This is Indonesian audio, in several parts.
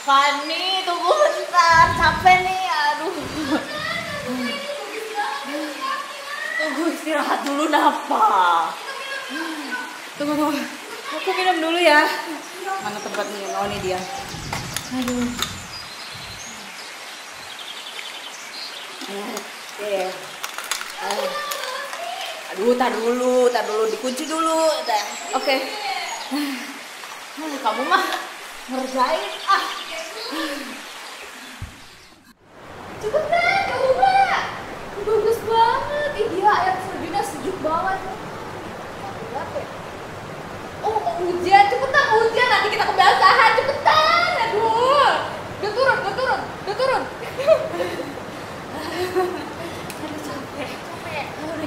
Fani, tunggu bentar, capek nih, aduh. Tunggu istirahat dulu, Napa. Tunggu. Aku minum dulu ya. Mana tempat minum? Oh, ini dia. Aduh. Oke. Aduh, tar dulu, dikunci dulu. Oke. Kamu mah ngerjain Cepetan, kamu Mbak. Bagus banget. Ih, dia air terjunnya sejuk banget. Oh, mau hujan. Cepetan, mau hujan. Nanti kita kebasahan. Cepetan. Aduh. Udah turun. Aduh, capek.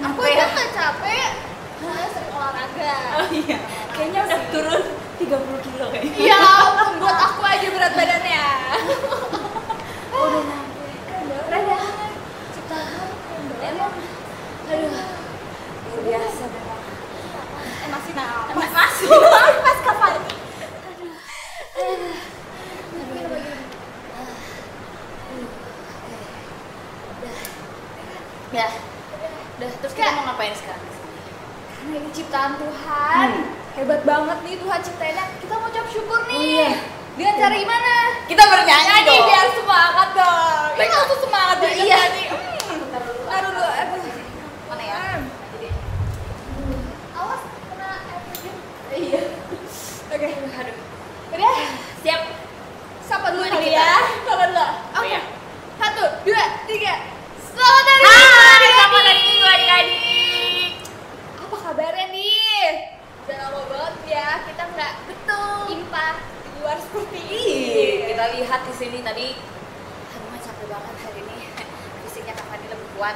Aku aja nggak capek. Saya sering olahraga. Oh iya, kayaknya udah turun 30 kilo kayaknya. Iya, ampun, buat aku aja berat badannya. Udah nyampe. Rada. Ciptaan. Emang, aduh, luar biasa memang. Masih napas. Masih Pas kapan? Ya, udah terus kita mau ngapain sekarang? Karena ini ciptaan Tuhan. Hebat banget nih Tuhan ciptainnya. Kita mau ucap syukur nih. Oh, iya. Dengan cara gimana? Kita bernyanyi Nyanyi dong. biar semangat dong. Baik. Kita langsung semangat biar Iya. nyanyi. Aduh. Mana ya? Awas kena air terjun. Iya. Oke. Aduh. Udah. Siap. Sapa dulu Mari kali kita. ya. Sapa dulu. Oke. Iya. 1, 2, 3. Selamat hari Hai, Minggu, selamat hari adik-adik. Minggu adik-adik. Apa kabarnya nih? Udah lama banget ya kita nggak impa di luar seperti ini. Kita lihat di sini tadi. Aduh, mah capek banget hari ini. Fisiknya Kak Fani lebih kuat.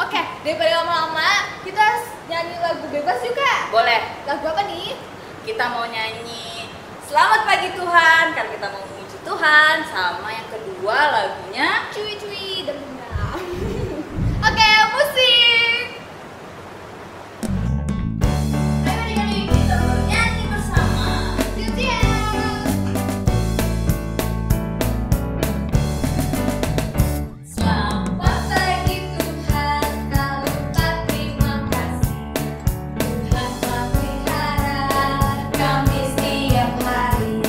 Oke, daripada lama-lama kita nyanyi lagu bebas juga. Boleh. Lagu apa nih? Kita mau nyanyi Selamat Pagi Tuhan karena kita mau memuji Tuhan, sama yang kedua lagunya Cuy-cuy dan dendam. Oke, musik. Ayo adik-adik, kita bernyanyi bersama. Selamat pagi Tuhan, kau tak terima kasih. Tuhan telah pelihara kami setiap hari.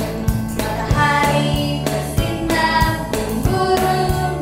Matahari bersinar, burung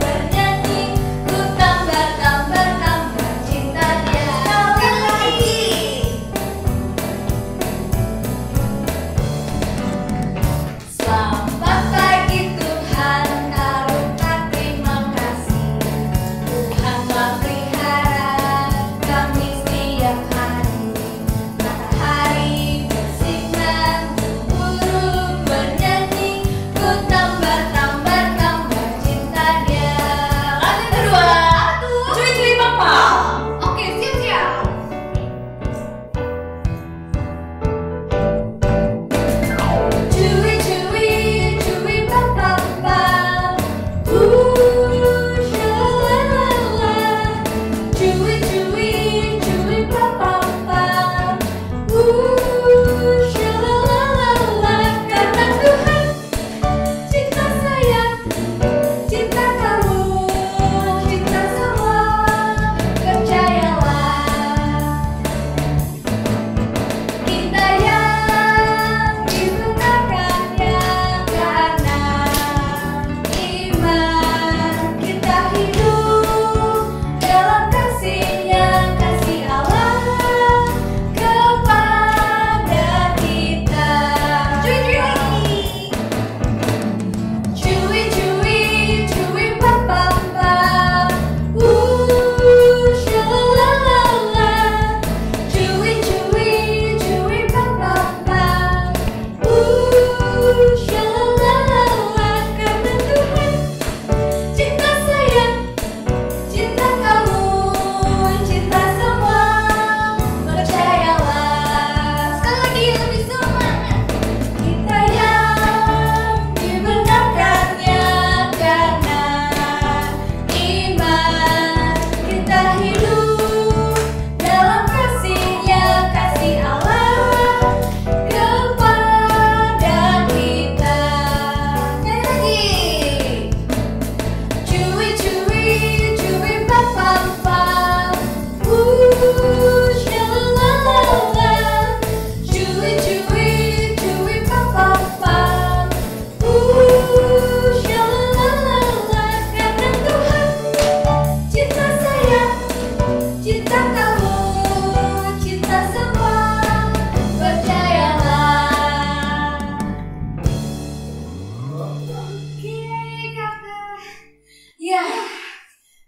Ya,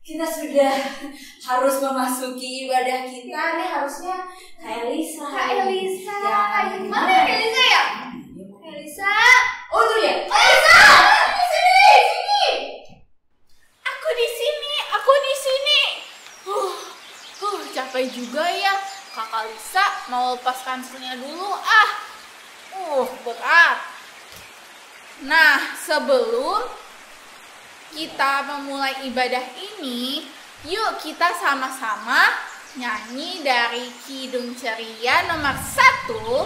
kita sudah harus memasuki ibadah kita nih, harusnya Kak Elisa. Kak Elisa, Ya. mana ya Kak Elisa ya? Kak Elisa. Oh itu dia. Elisa, di sini. Aku di sini. Capek juga ya. Kakak Lisa mau lepas kansilnya dulu berat. Nah, sebelum kita memulai ibadah ini, yuk kita sama-sama nyanyi dari Kidung Ceria nomor 1,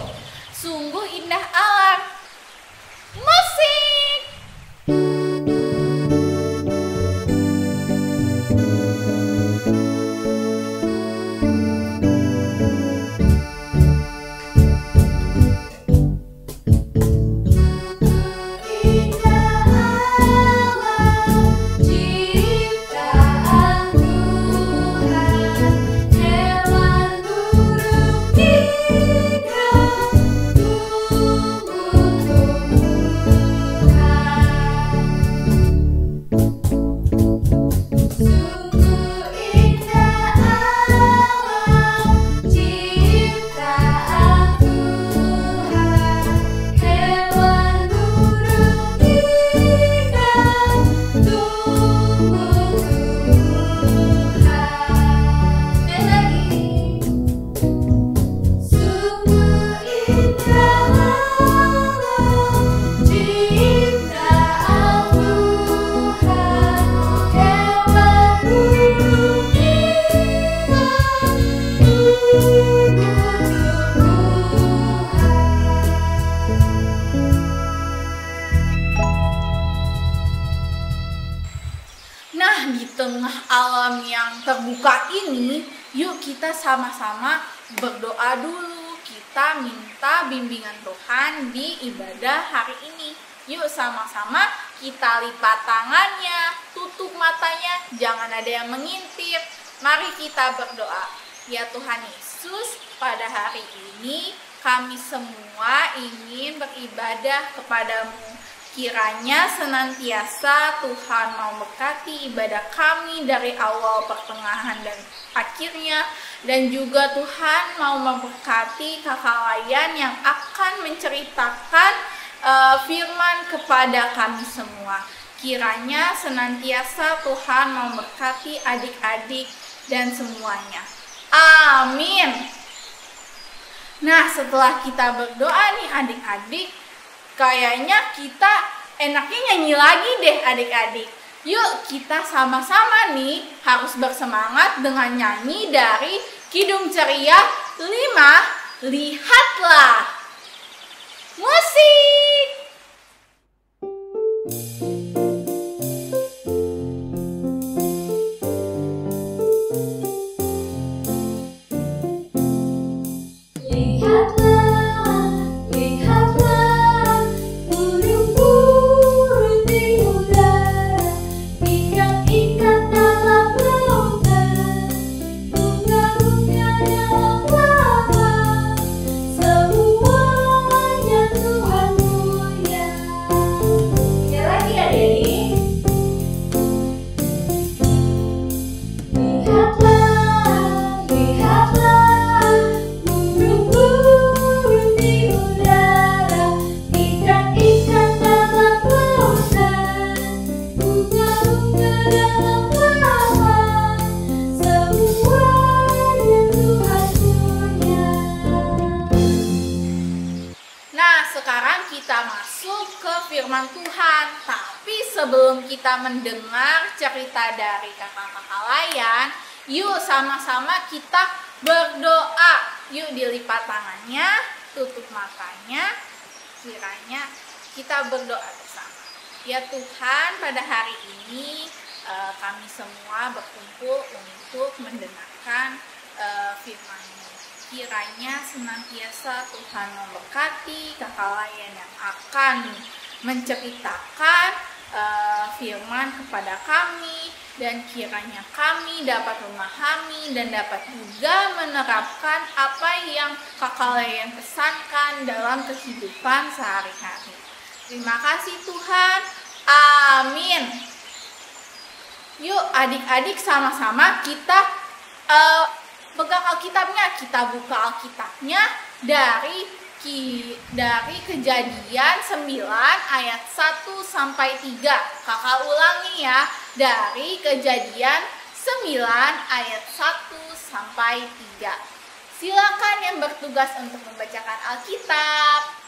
Sungguh Indah Alam. Musik! Nah, di tengah alam yang terbuka ini, yuk kita sama-sama berdoa dulu. Kita minta bimbingan Tuhan di ibadah hari ini. Yuk sama-sama kita lipat tangannya, tutup matanya, jangan ada yang mengintip. Mari kita berdoa. Ya Tuhan Yesus, pada hari ini kami semua ingin beribadah kepadamu. Kiranya senantiasa Tuhan mau berkati ibadah kami dari awal, pertengahan, dan akhirnya. Dan juga Tuhan mau memberkati kakak Layan yang akan menceritakan firman kepada kami semua. Kiranya senantiasa Tuhan mau memberkati adik-adik dan semuanya. Amin. Nah, setelah kita berdoa nih adik-adik, kayaknya kita enaknya nyanyi lagi deh adik-adik. Yuk kita sama-sama nih harus bersemangat dengan nyanyi dari Kidung Ceria 5, Lihatlah. Musik! Sekarang kita masuk ke firman Tuhan. Tapi sebelum kita mendengar cerita dari kakak-kakak Layan, yuk sama-sama kita berdoa. Yuk dilipat tangannya, tutup matanya. Kiranya kita berdoa bersama. Ya Tuhan, pada hari ini kami semua berkumpul untuk mendengarkan firman-Mu. Kiranya senantiasa Tuhan memberkati kakak Layan yang akan menceritakan firman kepada kami, dan kiranya kami dapat memahami dan dapat juga menerapkan apa yang kakak Layan pesankan dalam kehidupan sehari-hari. Terima kasih Tuhan. Amin. Yuk adik-adik sama-sama kita pegang Alkitabnya. Kita buka Alkitabnya dari Kejadian 9 ayat 1 sampai 3. Kakak ulangi ya. Dari Kejadian 9 ayat 1 sampai 3. Silakan yang bertugas untuk membacakan Alkitab.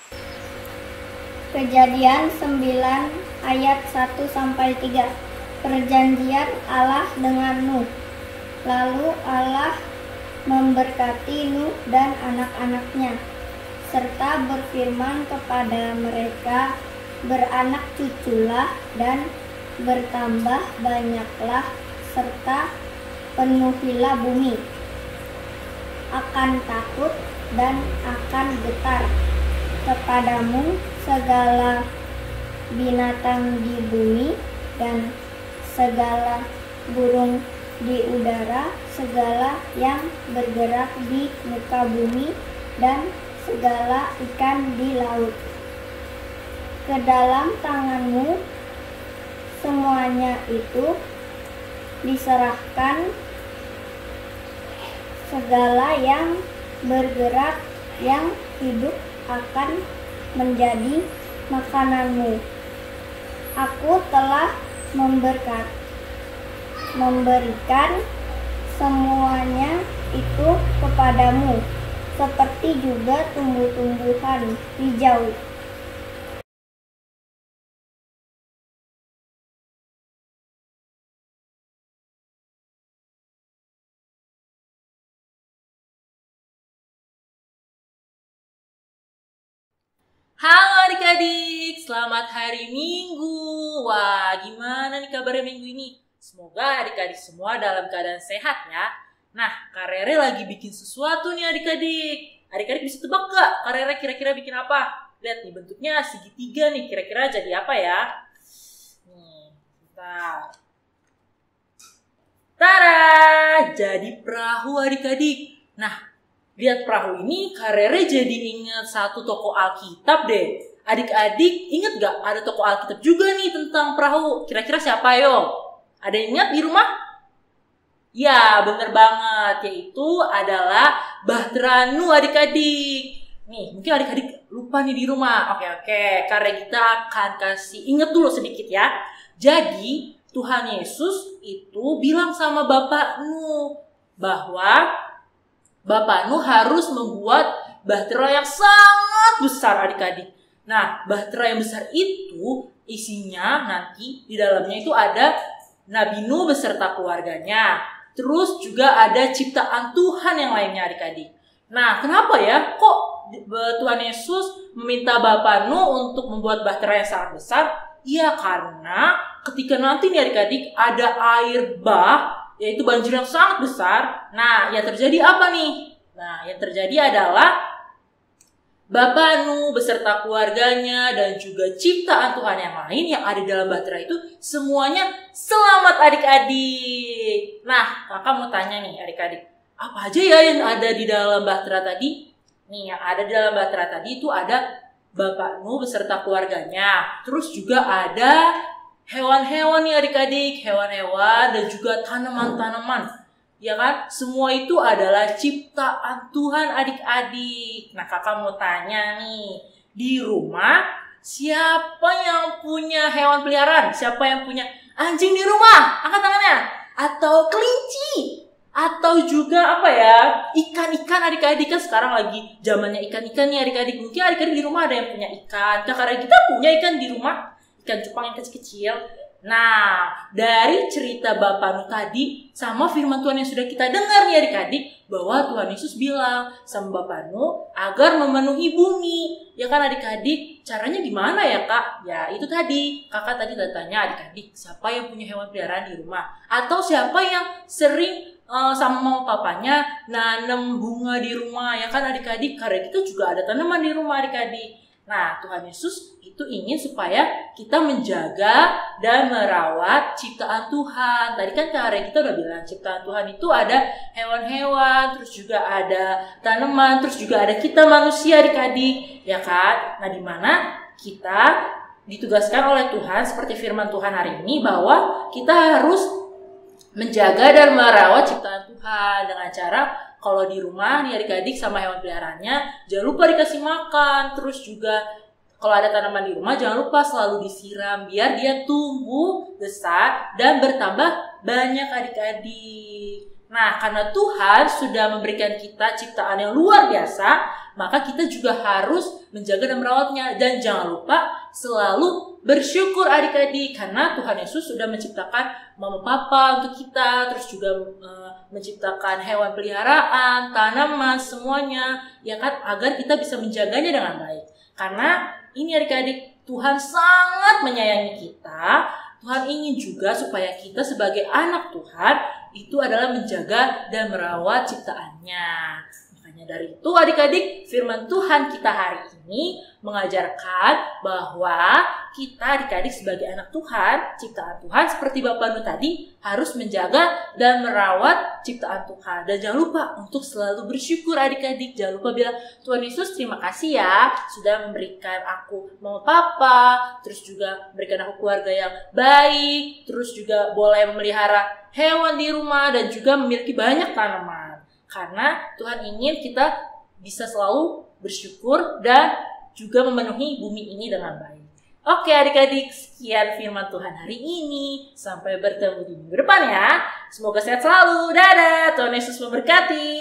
Kejadian 9 ayat 1 sampai 3. Perjanjian Allah dengan Nuh. Lalu Allah memberkati Nuh dan anak-anaknya, serta berfirman kepada mereka, beranak cuculah dan bertambah banyaklah, serta penuhilah bumi. Akan takut dan akan getar kepadamu segala binatang di bumi dan segala burung di udara, segala yang bergerak di muka bumi, dan segala ikan di laut. Ke dalam tanganmu semuanya itu diserahkan, segala yang bergerak yang hidup akan menjadi makananmu. Aku telah memberikan semuanya itu kepadamu, seperti juga tumbuh-tumbuhan hijau. Halo adik-adik, selamat hari Minggu. Wah, gimana nih kabarnya minggu ini? Semoga adik-adik semua dalam keadaan sehat ya. Nah, Kak Rere lagi bikin sesuatu nih adik-adik. Adik-adik bisa tebak gak Kak Rere kira-kira bikin apa? Lihat nih bentuknya segitiga nih, kira-kira jadi apa ya? Nih, bentar. Tada! Jadi perahu adik-adik. Nah, lihat perahu ini, Kak Rere jadi ingat satu tokoh Alkitab deh. Adik-adik ingat gak ada tokoh Alkitab juga nih tentang perahu? Kira-kira siapa yo? Ada yang ingat di rumah? Ya, bener banget. Yaitu adalah Bahtera Nuh adik-adik. Nih, mungkin adik-adik lupa nih di rumah. Oke. Karena kita akan kasih ingat dulu sedikit ya. Jadi, Tuhan Yesus itu bilang sama Bapak Nuh bahwa Bapak Nuh harus membuat bahtera yang sangat besar adik-adik. Nah, bahtera yang besar itu isinya nanti di dalamnya itu ada Nabi Nuh beserta keluarganya. Terus juga ada ciptaan Tuhan yang lainnya adik-adik. Nah, kenapa ya kok Tuhan Yesus meminta Bapak Nuh untuk membuat bahtera yang sangat besar? Iya, karena ketika nanti nih adik-adik ada air bah, yaitu banjir yang sangat besar. Nah, yang terjadi apa nih? Nah, yang terjadi adalah Bapak Nuh beserta keluarganya dan juga ciptaan Tuhan yang lain yang ada di dalam bahtera itu semuanya selamat adik-adik. Nah, kakak mau tanya nih adik-adik, apa aja ya yang ada di dalam bahtera tadi? Nih, yang ada di dalam bahtera tadi itu ada Bapak Nuh beserta keluarganya. Terus juga ada hewan-hewan nih adik-adik, hewan-hewan dan juga tanaman-tanaman. Ya kan? Semua itu adalah ciptaan Tuhan adik-adik. Nah, kakak mau tanya nih, di rumah siapa yang punya hewan peliharaan? Siapa yang punya anjing di rumah? Angkat tangannya. Atau kelinci? Atau juga apa ya? Ikan-ikan adik-adik, kan sekarang lagi zamannya ikan-ikan nih adik-adik. Mungkin adik-adik di rumah ada yang punya ikan. Karena kita punya ikan di rumah, ikan cupang yang kecil-kecil. Nah, dari cerita Bapak Nuh tadi sama firman Tuhan yang sudah kita dengar nih adik-adik, bahwa Tuhan Yesus bilang sama Bapak Nuh agar memenuhi bumi. Ya kan adik-adik, caranya gimana ya kak? Ya itu tadi, kakak tadi tanya adik-adik, siapa yang punya hewan peliharaan di rumah? Atau siapa yang sering sama mama papanya nanam bunga di rumah? Ya kan adik-adik, karena kita juga ada tanaman di rumah adik-adik. Nah, Tuhan Yesus itu ingin supaya kita menjaga dan merawat ciptaan Tuhan. Tadi kan Kak Arya kita udah bilang ciptaan Tuhan itu ada hewan-hewan, terus juga ada tanaman, terus juga ada kita manusia adik-adik, ya kan? Nah, di mana kita ditugaskan oleh Tuhan seperti firman Tuhan hari ini bahwa kita harus menjaga dan merawat ciptaan Tuhan dengan cara kalau di rumah nih adik-adik sama hewan peliharaannya jangan lupa dikasih makan, terus juga kalau ada tanaman di rumah jangan lupa selalu disiram biar dia tumbuh besar dan bertambah banyak adik-adik. Nah, karena Tuhan sudah memberikan kita ciptaan yang luar biasa, maka kita juga harus menjaga dan merawatnya. Dan jangan lupa selalu bersyukur adik-adik, karena Tuhan Yesus sudah menciptakan mama papa untuk kita, terus juga menciptakan hewan peliharaan, tanaman, semuanya, ya kan, agar kita bisa menjaganya dengan baik. Karena ini adik-adik, Tuhan sangat menyayangi kita. Tuhan ingin juga supaya kita sebagai anak Tuhan itu adalah menjaga dan merawat ciptaannya. Makanya dari itu adik-adik, firman Tuhan kita hari ini mengajarkan bahwa kita adik-adik sebagai anak Tuhan, ciptaan Tuhan seperti Bapak Nu tadi harus menjaga dan merawat ciptaan Tuhan. Dan jangan lupa untuk selalu bersyukur adik-adik. Jangan lupa bilang, Tuhan Yesus terima kasih ya sudah memberikan aku mama papa, terus juga memberikan aku keluarga yang baik, terus juga boleh memelihara hewan di rumah dan juga memiliki banyak tanaman. Karena Tuhan ingin kita bisa selalu bersyukur dan juga memenuhi bumi ini dengan baik. Oke adik-adik, sekian firman Tuhan hari ini. Sampai bertemu di minggu depan ya. Semoga sehat selalu. Dadah, Tuhan Yesus memberkati.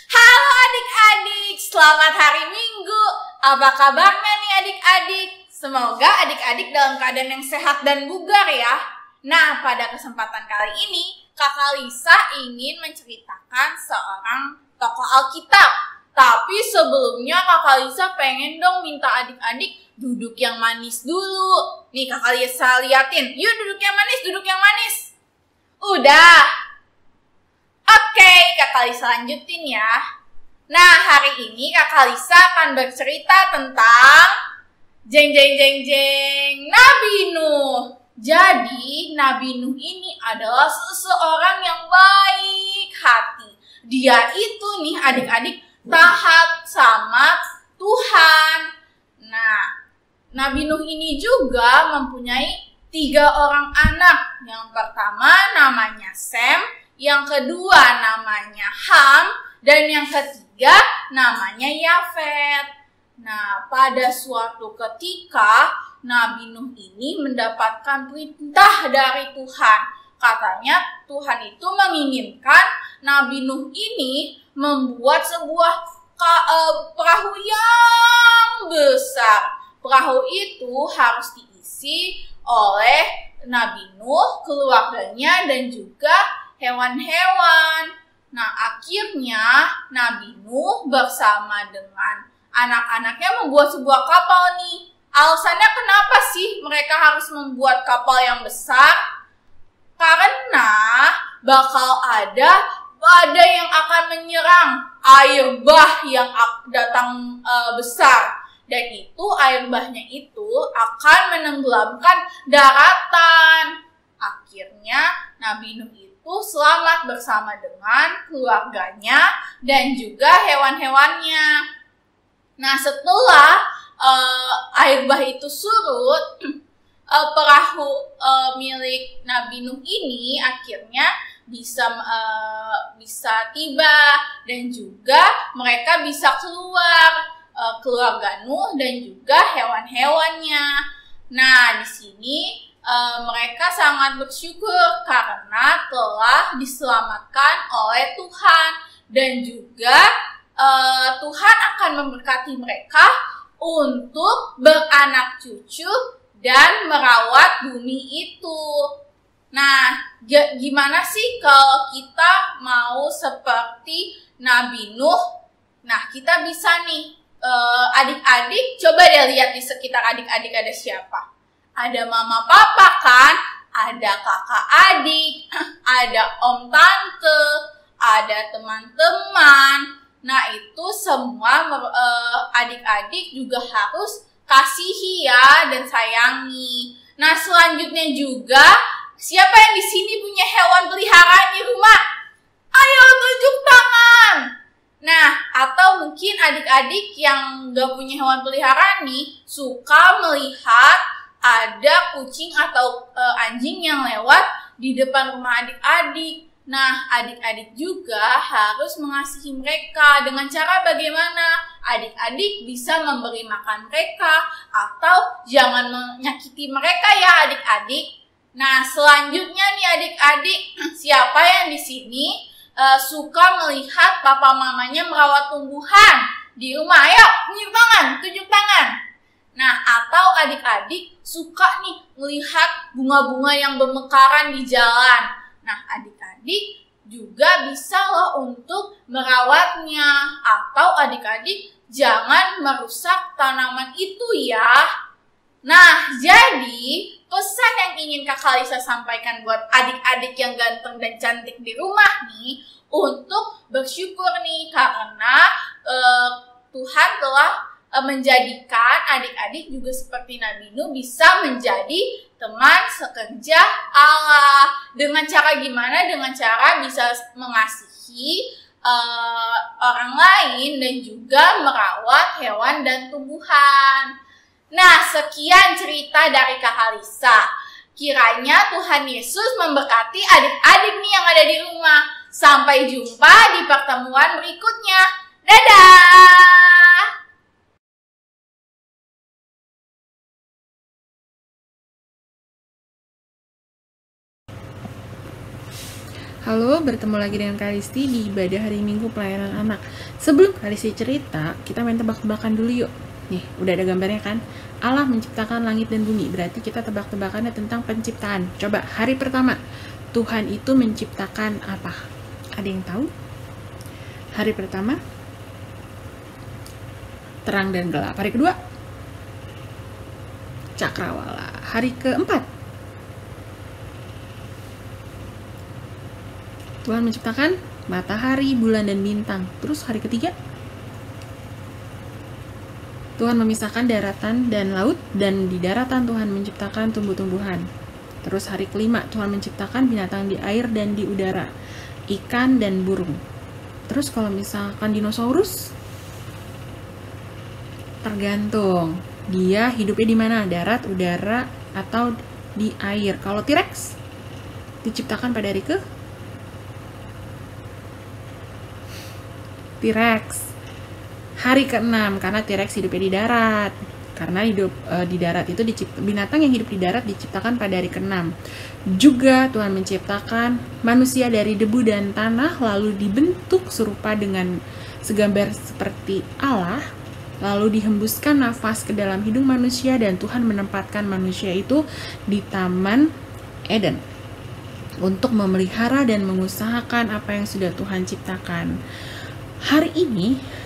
Halo adik-adik, selamat hari Minggu. Apa kabarnya nih adik-adik? Semoga adik-adik dalam keadaan yang sehat dan bugar ya. Nah, pada kesempatan kali ini, Kakak Lisa ingin menceritakan seorang tokoh Alkitab. Tapi sebelumnya Kakak Lisa pengen dong minta adik-adik duduk yang manis dulu. Nih Kakak Lisa liatin, yuk duduk yang manis, duduk yang manis. Udah. Oke, Kakak Lisa lanjutin ya. Nah, hari ini Kakak Lisa akan bercerita tentang Nabi Nuh. Jadi, Nabi Nuh ini adalah seseorang yang baik hati. Dia itu nih adik-adik taat sama Tuhan. Nah, Nabi Nuh ini juga mempunyai 3 orang anak. Yang pertama namanya Sem, yang kedua namanya Ham, dan yang ketiga namanya Yafet. Nah, pada suatu ketika Nabi Nuh ini mendapatkan perintah dari Tuhan. Katanya Tuhan itu menginginkan Nabi Nuh ini membuat sebuah perahu yang besar. Perahu itu harus diisi oleh Nabi Nuh, keluarganya, dan juga hewan-hewan. Nah, akhirnya Nabi Nuh bersama dengan anak-anaknya membuat sebuah kapal nih. Alasannya kenapa sih mereka harus membuat kapal yang besar? Karena bakal ada badai yang akan menyerang air bah yang datang besar. Dan itu air bahnya itu akan menenggelamkan daratan. Akhirnya Nabi Nuh itu selamat bersama dengan keluarganya dan juga hewan-hewannya. Nah, setelah air bah itu surut, perahu milik Nabi Nuh ini akhirnya bisa tiba dan juga mereka bisa keluar, keluarga Nuh dan juga hewan-hewannya. Nah, di sini mereka sangat bersyukur karena telah diselamatkan oleh Tuhan dan juga Tuhan akan memberkati mereka untuk beranak cucu dan merawat bumi itu. Nah, gimana sih kalau kita mau seperti Nabi Nuh? Nah, kita bisa nih, adik-adik, coba deh lihat di sekitar adik-adik ada siapa. Ada mama papa kan, ada kakak adik, ada om tante, ada teman-teman. Nah, itu semua adik-adik juga harus kasihi ya dan sayangi. Nah, selanjutnya juga, siapa yang di sini punya hewan peliharaan di rumah? Ayo tunjuk tangan. Nah, atau mungkin adik-adik yang gak punya hewan peliharaan nih, suka melihat ada kucing atau anjing yang lewat di depan rumah adik-adik. Nah, adik-adik juga harus mengasihi mereka dengan cara bagaimana? Adik-adik bisa memberi makan mereka atau jangan menyakiti mereka ya adik-adik. Nah, selanjutnya nih adik-adik, siapa yang di sini suka melihat papa mamanya merawat tumbuhan di rumah? Ayo, tunjuk tangan. Nah, atau adik-adik suka nih melihat bunga-bunga yang bermekaran di jalan. Nah, adik-adik juga bisa loh untuk merawatnya. Atau adik-adik jangan merusak tanaman itu ya. Nah, jadi pesan yang ingin Kak Kalisa sampaikan buat adik-adik yang ganteng dan cantik di rumah nih, untuk bersyukur nih karena Tuhan telah menjadikan adik-adik juga seperti Nabi Nuh bisa menjadi teman sekerja Allah. Dengan cara gimana? Dengan cara bisa mengasihi orang lain dan juga merawat hewan dan tumbuhan. Nah, sekian cerita dari Kak Kalisa. Kiranya Tuhan Yesus memberkati adik-adik nih yang ada di rumah. Sampai jumpa di pertemuan berikutnya. Dadah! Halo, bertemu lagi dengan Kalisti di ibadah hari Minggu pelayanan anak. Sebelum Kalisti cerita, kita main tebak-tebakan dulu yuk. Nih, udah ada gambarnya kan? Allah menciptakan langit dan bumi, berarti kita tebak-tebakannya tentang penciptaan. Coba, hari pertama, Tuhan itu menciptakan apa? Ada yang tahu? Hari pertama, terang dan gelap. Hari kedua, cakrawala. Hari keempat, Tuhan menciptakan matahari, bulan, dan bintang. Terus hari ketiga, Tuhan memisahkan daratan dan laut, dan di daratan Tuhan menciptakan tumbuh-tumbuhan. Terus hari kelima, Tuhan menciptakan binatang di air dan di udara, ikan dan burung. Terus kalau misalkan dinosaurus, tergantung dia hidupnya di mana, darat, udara, atau di air. Kalau T-Rex diciptakan pada hari ke T-Rex hari ke-6 karena T-Rex hidupnya di darat. Karena hidup di darat itu binatang yang hidup di darat diciptakan pada hari ke-6. Juga Tuhan menciptakan manusia dari debu dan tanah, lalu dibentuk serupa dengan segambar seperti Allah, lalu dihembuskan nafas ke dalam hidung manusia, dan Tuhan menempatkan manusia itu di Taman Eden untuk memelihara dan mengusahakan apa yang sudah Tuhan ciptakan. Hari ini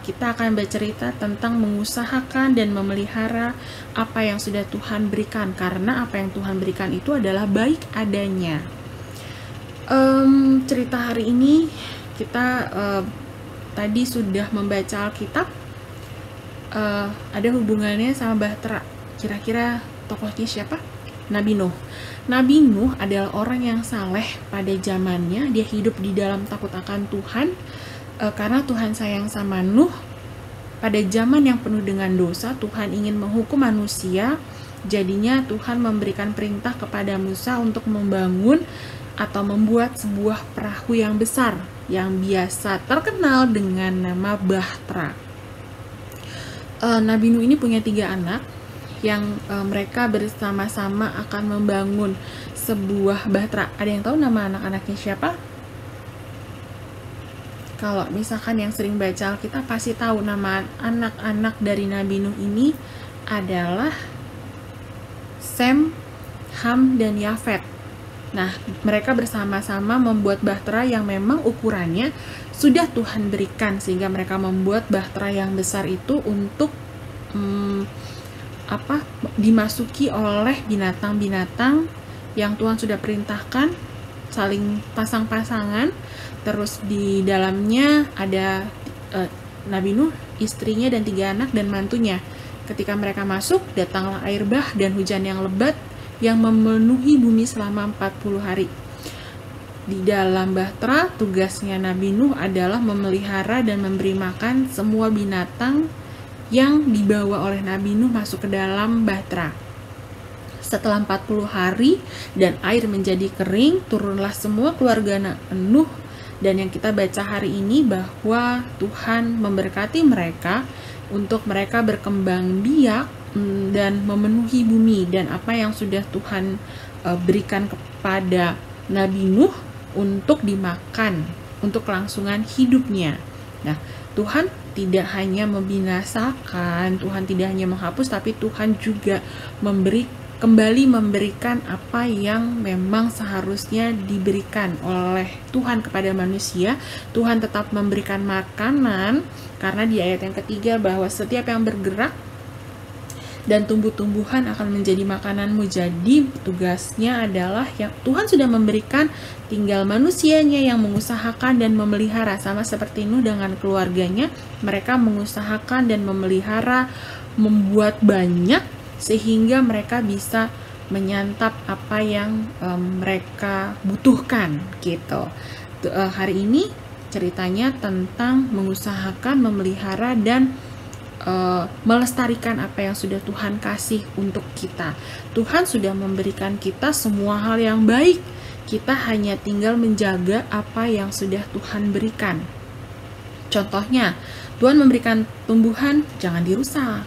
kita akan bercerita tentang mengusahakan dan memelihara apa yang sudah Tuhan berikan, karena apa yang Tuhan berikan itu adalah baik adanya. Cerita hari ini kita tadi sudah membaca Alkitab, ada hubungannya sama Bahtera. Kira-kira tokohnya siapa? Nabi Nuh. Nabi Nuh adalah orang yang saleh pada zamannya. Dia hidup di dalam takut akan Tuhan. Karena Tuhan sayang sama Nuh, pada zaman yang penuh dengan dosa, Tuhan ingin menghukum manusia. Jadinya Tuhan memberikan perintah kepada Musa untuk membangun atau membuat sebuah perahu yang besar, yang biasa terkenal dengan nama Bahtera. Nabi Nuh ini punya 3 anak, yang mereka bersama-sama akan membangun sebuah Bahtera. Ada yang tahu nama anak-anaknya siapa? Kalau misalkan yang sering baca Alkitab pasti tahu nama anak-anak dari Nabi Nuh ini adalah Sem, Ham, dan Yafet. Nah, mereka bersama-sama membuat Bahtera yang memang ukurannya sudah Tuhan berikan, sehingga mereka membuat Bahtera yang besar itu untuk dimasuki oleh binatang-binatang yang Tuhan sudah perintahkan, saling pasang-pasangan. Terus di dalamnya ada Nabi Nuh, istrinya, dan 3 anak dan mantunya. Ketika mereka masuk, datanglah air bah dan hujan yang lebat yang memenuhi bumi selama 40 hari. Di dalam bahtera, tugasnya Nabi Nuh adalah memelihara dan memberi makan semua binatang yang dibawa oleh Nabi Nuh masuk ke dalam bahtera. Setelah 40 hari dan air menjadi kering, turunlah semua keluarga Nuh. Dan yang kita baca hari ini bahwa Tuhan memberkati mereka untuk mereka berkembang biak dan memenuhi bumi, dan apa yang sudah Tuhan berikan kepada Nabi Nuh untuk dimakan, untuk kelangsungan hidupnya. Nah, Tuhan tidak hanya membinasakan, Tuhan tidak hanya menghapus, tapi Tuhan juga kembali memberikan apa yang memang seharusnya diberikan oleh Tuhan kepada manusia. Tuhan tetap memberikan makanan, karena di ayat yang ketiga bahwa setiap yang bergerak dan tumbuh-tumbuhan akan menjadi makananmu. Jadi tugasnya adalah yang Tuhan sudah memberikan, tinggal manusianya yang mengusahakan dan memelihara. Sama seperti Nuh dengan keluarganya, mereka mengusahakan dan memelihara, membuat banyak sehingga mereka bisa menyantap apa yang mereka butuhkan gitu. Hari ini ceritanya tentang mengusahakan, memelihara, dan melestarikan apa yang sudah Tuhan kasih untuk kita. Tuhan sudah memberikan kita semua hal yang baik. Kita hanya tinggal menjaga apa yang sudah Tuhan berikan. Contohnya, Tuhan memberikan tumbuhan, jangan dirusak,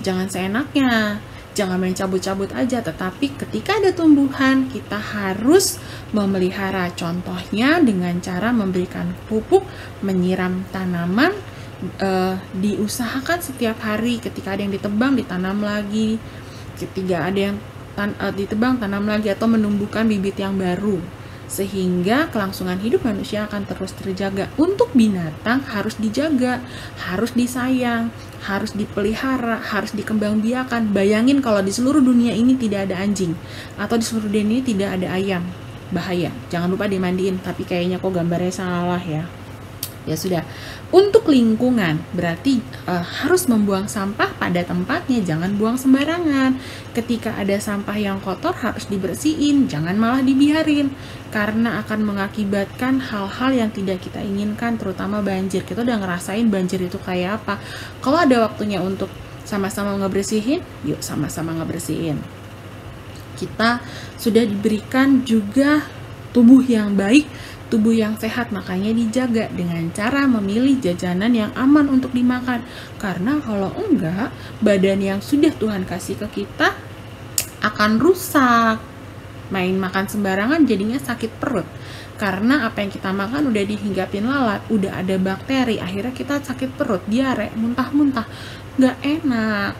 jangan seenaknya, jangan main cabut-cabut aja. Tetapi ketika ada tumbuhan, kita harus memelihara. Contohnya dengan cara memberikan pupuk, menyiram tanaman, diusahakan setiap hari. Ketika ada yang ditebang, ditanam lagi. Ketika ada yang ditebang, tanam lagi, atau menumbuhkan bibit yang baru, sehingga kelangsungan hidup manusia akan terus terjaga. Untuk binatang harus dijaga, harus disayang, harus dipelihara, harus dikembangbiakan. Bayangin kalau di seluruh dunia ini tidak ada anjing, atau di seluruh dunia ini tidak ada ayam, bahaya. Jangan lupa dimandiin. Tapi kayaknya kok gambarnya salah ya. Ya sudah. Untuk lingkungan berarti harus membuang sampah pada tempatnya, jangan buang sembarangan. Ketika ada sampah yang kotor harus dibersihin, jangan malah dibiarin, karena akan mengakibatkan hal-hal yang tidak kita inginkan, terutama banjir. Kita udah ngerasain banjir itu kayak apa. Kalau ada waktunya untuk sama-sama ngebersihin, yuk sama-sama ngebersihin. Kita sudah diberikan juga tubuh yang baik, tubuh yang sehat, makanya dijaga dengan cara memilih jajanan yang aman untuk dimakan. Karena kalau enggak, badan yang sudah Tuhan kasih ke kita akan rusak. Main makan sembarangan jadinya sakit perut. Karena apa yang kita makan udah dihinggapin lalat, udah ada bakteri, akhirnya kita sakit perut, diare, muntah-muntah. Nggak enak.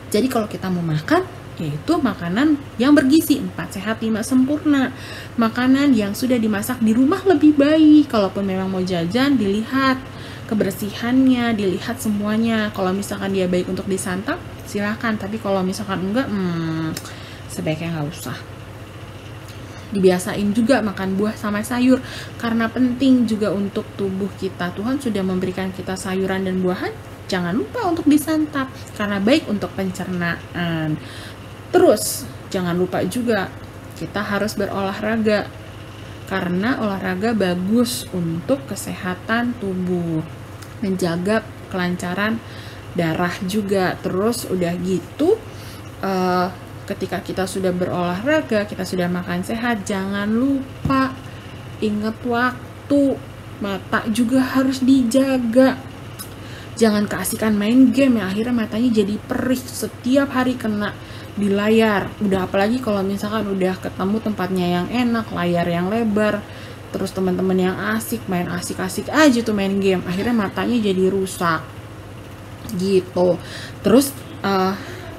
Jadi kalau kita mau makan, yaitu makanan yang bergizi, 4 sehat 5 sempurna. Makanan yang sudah dimasak di rumah lebih baik. Kalaupun memang mau jajan, dilihat kebersihannya, dilihat semuanya. Kalau misalkan dia baik untuk disantap, silahkan. Tapi kalau misalkan enggak, sebaiknya nggak usah. Dibiasain juga makan buah sama sayur, karena penting juga untuk tubuh kita. Tuhan sudah memberikan kita sayuran dan buahan, jangan lupa untuk disantap, karena baik untuk pencernaan. Terus, jangan lupa juga kita harus berolahraga, karena olahraga bagus untuk kesehatan tubuh, menjaga kelancaran darah juga. Terus udah gitu, ketika kita sudah berolahraga, kita sudah makan sehat, jangan lupa ingat waktu, mata juga harus dijaga. Jangan keasikan main game ya, akhirnya matanya jadi perih setiap hari kena di layar. Udah apalagi kalau misalkan udah ketemu tempatnya yang enak, layar yang lebar, terus teman-teman yang asik, main asik-asik aja tuh main game, akhirnya matanya jadi rusak gitu. Terus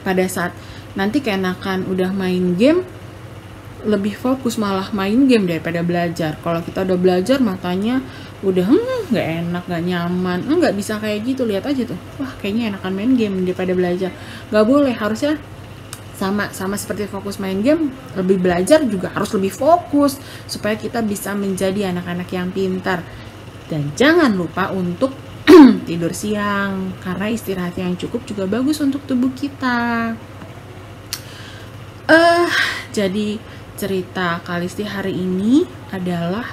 pada saat nanti keenakan udah main game, lebih fokus malah main game daripada belajar. Kalau kita udah belajar, matanya udah nggak enak, nggak nyaman, nggak bisa kayak gitu. Lihat aja tuh, wah kayaknya enakan main game daripada belajar. Nggak boleh, harusnya sama seperti fokus main game, lebih belajar juga harus lebih fokus supaya kita bisa menjadi anak-anak yang pintar. Dan jangan lupa untuk tidur siang, karena istirahat yang cukup juga bagus untuk tubuh kita. Jadi cerita Kalisti hari ini adalah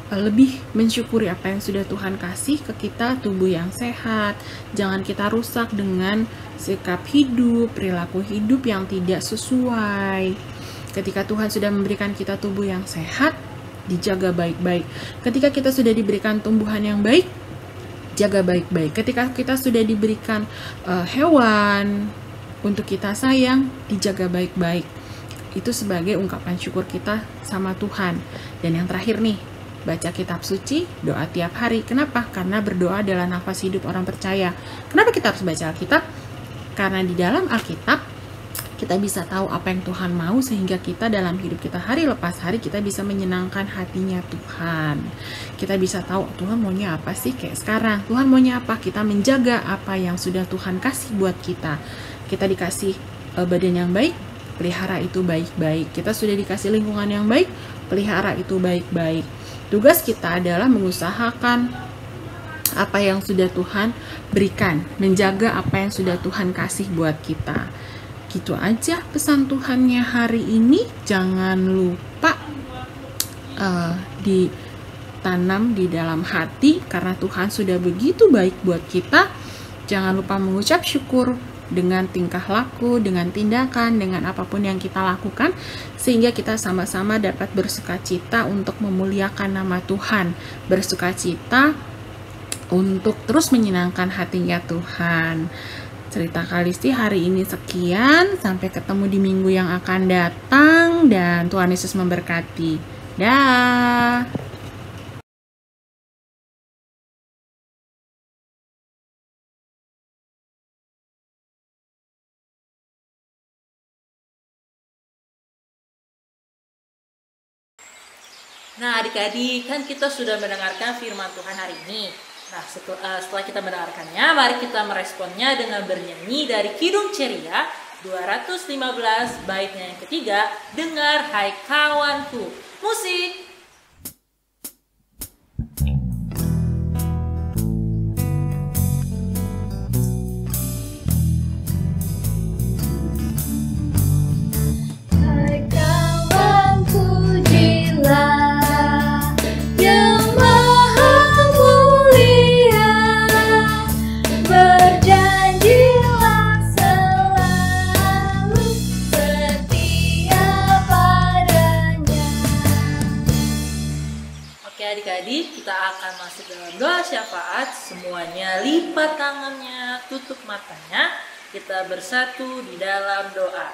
lebih mensyukuri apa yang sudah Tuhan kasih ke kita, tubuh yang sehat. Jangan kita rusak dengan sikap hidup, perilaku hidup yang tidak sesuai. Ketika Tuhan sudah memberikan kita tubuh yang sehat, dijaga baik-baik. Ketika kita sudah diberikan tumbuhan yang baik, jaga baik-baik. Ketika kita sudah diberikan hewan untuk kita sayang, dijaga baik-baik. Itu sebagai ungkapan syukur kita sama Tuhan. Dan yang terakhir nih, baca kitab suci, doa tiap hari. Kenapa? Karena berdoa adalah nafas hidup orang percaya. Kenapa kita harus baca Alkitab? Karena di dalam Alkitab kita bisa tahu apa yang Tuhan mau, sehingga kita dalam hidup kita hari lepas hari kita bisa menyenangkan hatinya Tuhan. Kita bisa tahu Tuhan maunya apa sih kayak sekarang. Tuhan maunya apa? Kita menjaga apa yang sudah Tuhan kasih buat kita. Kita dikasih badan yang baik, pelihara itu baik-baik. Kita sudah dikasih lingkungan yang baik, pelihara itu baik-baik. Tugas kita adalah mengusahakan apa yang sudah Tuhan berikan, menjaga apa yang sudah Tuhan kasih buat kita. Gitu aja pesan Tuhannya hari ini. Jangan lupa ditanam di dalam hati, karena Tuhan sudah begitu baik buat kita. Jangan lupa mengucap syukur dengan tingkah laku, dengan tindakan, dengan apapun yang kita lakukan, sehingga kita sama-sama dapat bersukacita untuk memuliakan nama Tuhan, bersukacita untuk terus menyenangkan hatinya Tuhan. Cerita Kalisti hari ini sekian, sampai ketemu di minggu yang akan datang, dan Tuhan Yesus memberkati. Dah. Nah, adik-adik, kan kita sudah mendengarkan firman Tuhan hari ini. Nah, setelah kita mendengarkannya, mari kita meresponnya dengan bernyanyi dari Kidung Ceria 215 baitnya yang ketiga, Dengar Hai Kawanku. Musik! Hai kawanku, pujilah yang maha mulia, berjanjilah selalu setia padanya. Oke adik-adik, kita akan masuk dalam doa syafaat. Semuanya lipat tangannya, tutup matanya. Kita bersatu di dalam doa.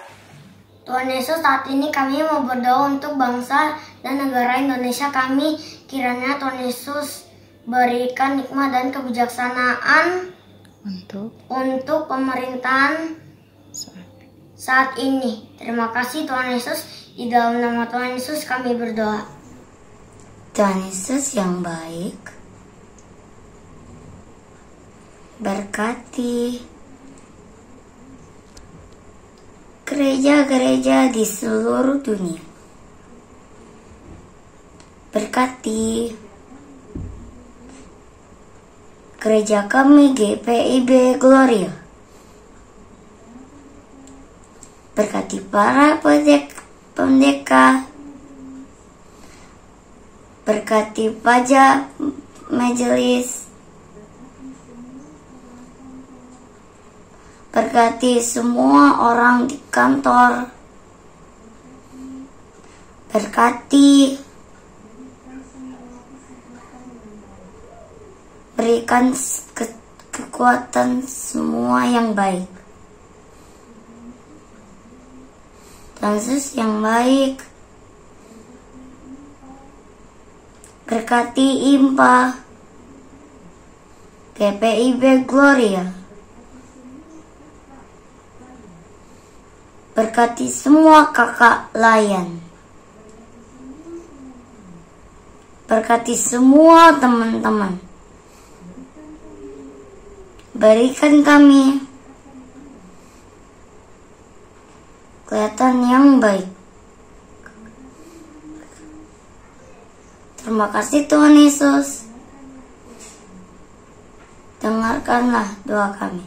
Tuhan Yesus, saat ini kami mau berdoa untuk bangsa dan negara Indonesia kami. Kiranya Tuhan Yesus berikan hikmah dan kebijaksanaan untuk pemerintahan saat ini. Terima kasih Tuhan Yesus. Di dalam nama Tuhan Yesus kami berdoa. Tuhan Yesus yang baik, berkati gereja-gereja di seluruh dunia. Berkati gereja kami GPIB Gloria. Berkati para pendeta, berkati pajak majelis, berkati semua orang di kantor, berkati, berikan kekuatan semua yang baik. Tuhan Yesus yang baik, berkati IMPA, GPIB Gloria, berkati semua kakak layan, berkati semua teman-teman, berikan kami kelihatan yang baik. Terima kasih Tuhan Yesus. Dengarkanlah doa kami.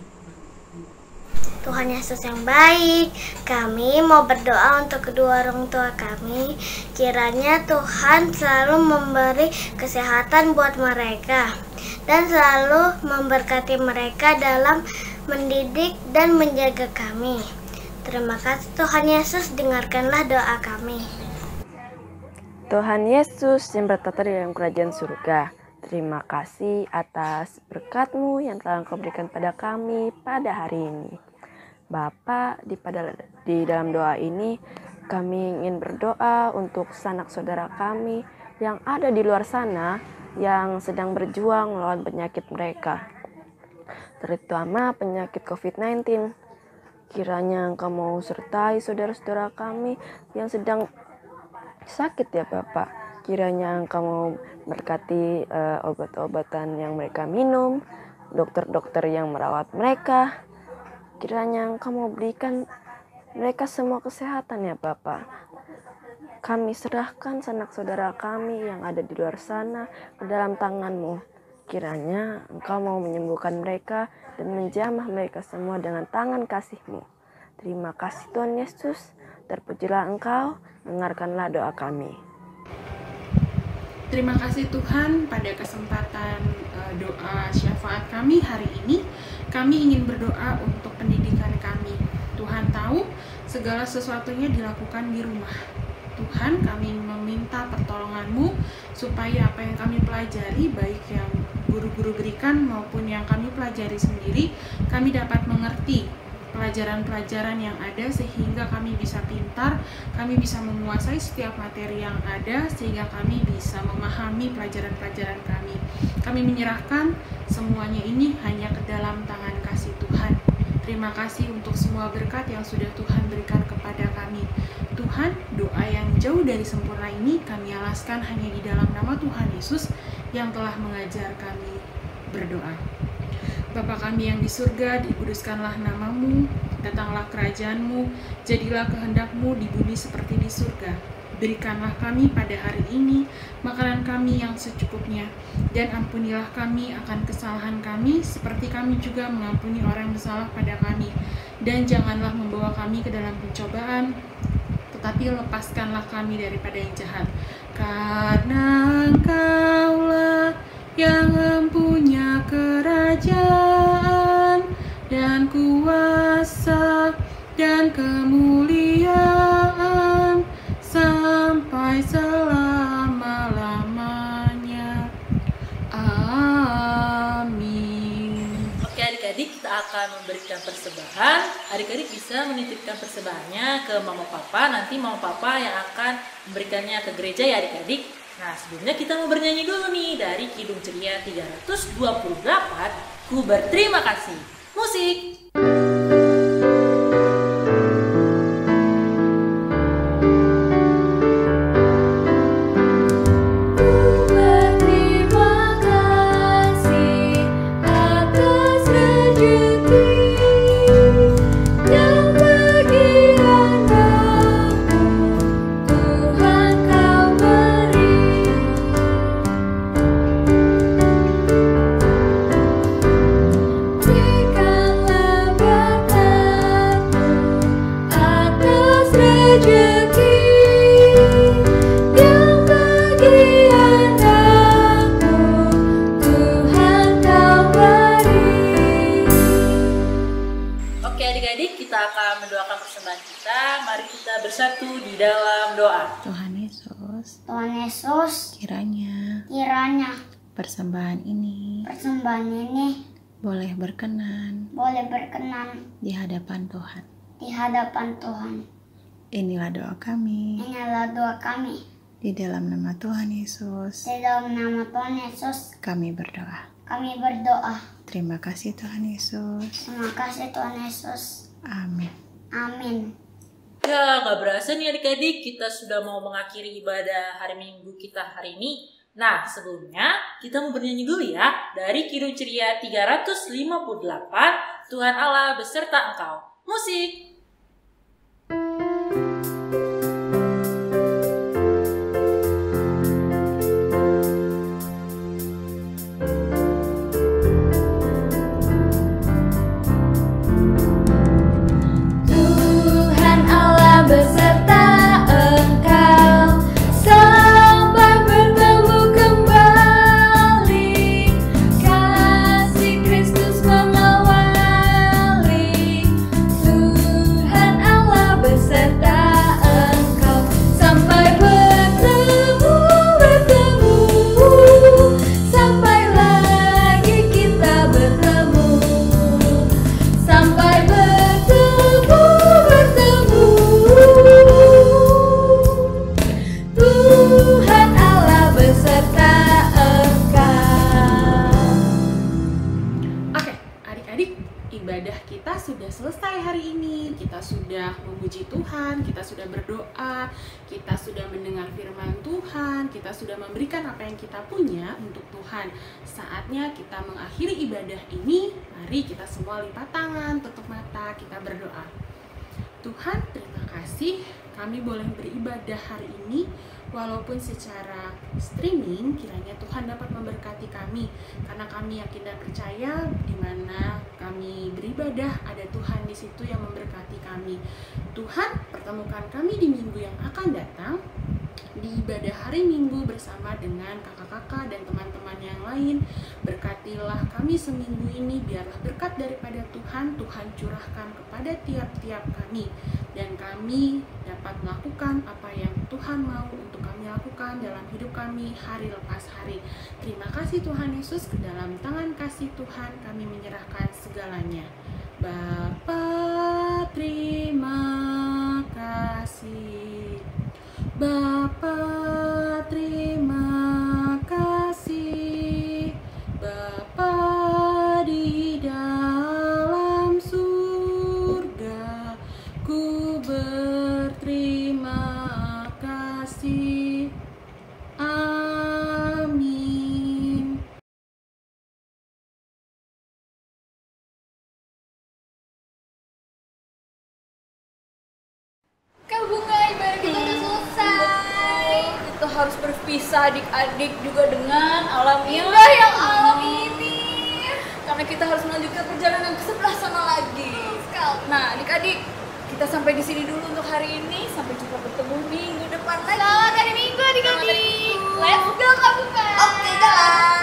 Tuhan Yesus yang baik, kami mau berdoa untuk kedua orang tua kami. Kiranya Tuhan selalu memberi kesehatan buat mereka dan selalu memberkati mereka dalam mendidik dan menjaga kami. Terima kasih Tuhan Yesus, dengarkanlah doa kami. Tuhan Yesus yang bertata di dalam kerajaan surga, terima kasih atas berkat-Mu yang telah Engkau berikan pada kami pada hari ini. Bapa, di dalam doa ini kami ingin berdoa untuk sanak saudara kami yang ada di luar sana yang sedang berjuang melawan penyakit mereka, terutama penyakit COVID-19. Kiranya Engkau mau sertai saudara-saudara kami yang sedang sakit ya Bapak. Kiranya Engkau mau berkati obat-obatan yang mereka minum, dokter-dokter yang merawat mereka. Kiranya Engkau mau berikan mereka semua kesehatan ya Bapak. Kami serahkan sanak saudara kami yang ada di luar sana ke dalam tangan-Mu. Kiranya Engkau mau menyembuhkan mereka dan menjamah mereka semua dengan tangan kasih-Mu. Terima kasih Tuhan Yesus, terpujilah Engkau, dengarkanlah doa kami. Terima kasih Tuhan, pada kesempatan doa syafaat kami hari ini, kami ingin berdoa untuk pendidikan kami. Tuhan tahu segala sesuatunya dilakukan di rumah. Tuhan, kami meminta pertolongan-Mu supaya apa yang kami pelajari, baik yang guru-guru berikan maupun yang kami pelajari sendiri, kami dapat mengerti pelajaran-pelajaran yang ada sehingga kami bisa pintar, kami bisa menguasai setiap materi yang ada sehingga kami bisa memahami pelajaran-pelajaran kami. Kami menyerahkan semuanya ini hanya ke dalam tangan kasih Tuhan. Terima kasih untuk semua berkat yang sudah Tuhan berikan kepada kami. Tuhan, doa yang jauh dari sempurna ini kami alaskan hanya di dalam nama Tuhan Yesus yang telah mengajar kami berdoa. Bapa kami yang di surga, dikuduskanlah nama-Mu, datanglah kerajaan-Mu, jadilah kehendak-Mu di bumi seperti di surga. Berikanlah kami pada hari ini makanan kami yang secukupnya, dan ampunilah kami akan kesalahan kami, seperti kami juga mengampuni orang yang bersalah pada kami. Dan janganlah membawa kami ke dalam pencobaan, tetapi lepaskanlah kami daripada yang jahat. Karena Engkaulah yang mempunyai kerajaan dan kuasa dan kemuliaan sampai selama-lamanya. Amin. Oke adik-adik, kita akan memberikan persembahan. Adik-adik bisa menitipkan persembahannya ke mama papa. Nanti mama papa yang akan memberikannya ke gereja ya adik-adik. Nah, sebelumnya kita mau bernyanyi dulu nih dari Kidung Ceria 328, Ku Berterima Kasih. Musik! Bersatu di dalam doa. Tuhan Yesus, Kiranya persembahan ini boleh berkenan di hadapan Tuhan. Inilah doa kami. Di dalam nama Tuhan Yesus, kami berdoa. Terima kasih Tuhan Yesus. Amin. Ya, gak berasa nih adik-adik, kita sudah mau mengakhiri ibadah hari Minggu kita hari ini. Nah, sebelumnya kita mau bernyanyi dulu ya, dari Kidung Ceria 358, Tuhan Allah beserta engkau. Musik! ibadah kita sudah selesai hari ini. Kita sudah memuji Tuhan, kita sudah berdoa, kita sudah mendengar firman Tuhan, kita sudah memberikan apa yang kita punya untuk Tuhan. Saatnya kita mengakhiri ibadah ini. Mari kita semua lipat tangan, tutup mata, kita berdoa. Tuhan, terima kasih kami boleh beribadah hari ini. Walaupun secara streaming, kiranya Tuhan dapat memberkati kami, karena kami yakin dan percaya di mana kami beribadah ada Tuhan di situ yang memberkati kami. Tuhan, pertemukan kami di minggu yang akan datang, di ibadah hari Minggu bersama dengan kakak-kakak dan teman-teman yang lain. Berkatilah kami seminggu ini, biarlah berkat daripada Tuhan curahkan kepada tiap-tiap kami, dan kami dapat melakukan apa yang Tuhan mau untuk kami lakukan dalam hidup kami hari lepas hari. Terima kasih Tuhan Yesus, ke dalam tangan kasih Tuhan kami menyerahkan segalanya. Bapa, terima kasih. Bapa, terima kasih. Bapa di dalam surga, ku berterima kasih. Amin. Kak Bunga, ibadah kita udah selesai. Kita harus berpisah adik-adik juga dengan alam Indah yang alam ini. karena kita harus melanjutkan perjalanan ke sebelah sana lagi. Nah, adik-adik, kita sampai di sini dulu untuk hari ini. Sampai jumpa bertemu minggu depan lagi. Selamat hari Minggu adik-adik. Selamat hari Minggu. Let's go Kak Bunga. Oke, jalan.